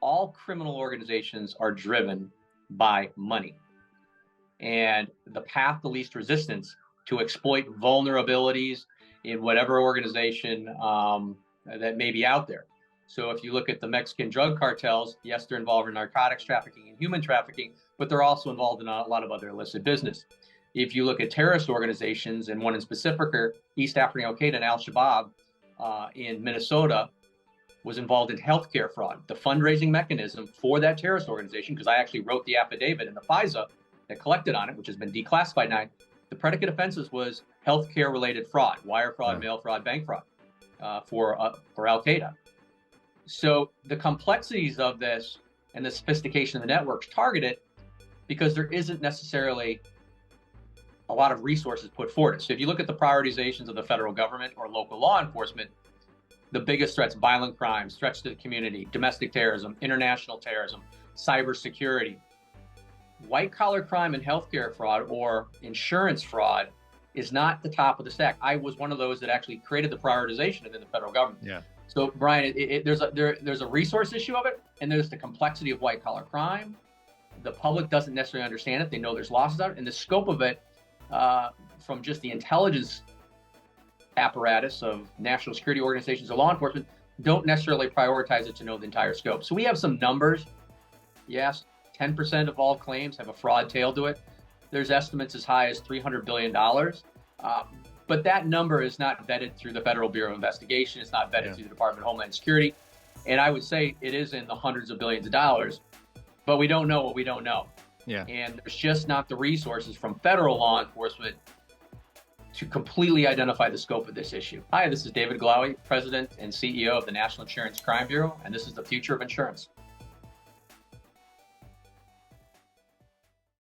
all criminal organizations are driven by money and the path to least resistance to exploit vulnerabilities in whatever organization that may be out there. So if you look at the Mexican drug cartels, yes, they're involved in narcotics trafficking and human trafficking, but they're also involved in a lot of other illicit business. If you look at terrorist organizations, and one in specific, East African Qaeda and Al-Shabaab in Minnesota, was involved in healthcare fraud. The fundraising mechanism for that terrorist organization, because I actually wrote the affidavit in the FISA that collected on it, which has been declassified now, the predicate offenses was healthcare-related fraud, wire fraud, mail fraud, bank fraud for Al-Qaeda. So the complexities of this and the sophistication of the networks target it because there isn't necessarily a lot of resources put forward. So if you look at the prioritizations of the federal government or local law enforcement, the biggest threats: violent crimes, threats to the community, domestic terrorism, international terrorism, cybersecurity. White-collar crime and healthcare fraud or insurance fraud is not the top of the stack. I was one of those that actually created the prioritization within the federal government. Yeah. So, Brian, there's a resource issue of it, and there's the complexity of white-collar crime. The public doesn't necessarily understand it. They know there's losses out, and the scope of it, from just the intelligence apparatus of national security organizations or law enforcement, don't necessarily prioritize it to know the entire scope. So we have some numbers. Yes, 10% of all claims have a fraud tail to it. There's estimates as high as $300 billion. But that number is not vetted through the Federal Bureau of Investigation. It's not vetted through the Department of Homeland Security. And I would say it is in the hundreds of billions of dollars, but we don't know what we don't know. Yeah. And there's just not the resources from federal law enforcement to completely identify the scope of this issue. Hi, this is David Glawe, President and CEO of the National Insurance Crime Bureau, and this is the future of insurance.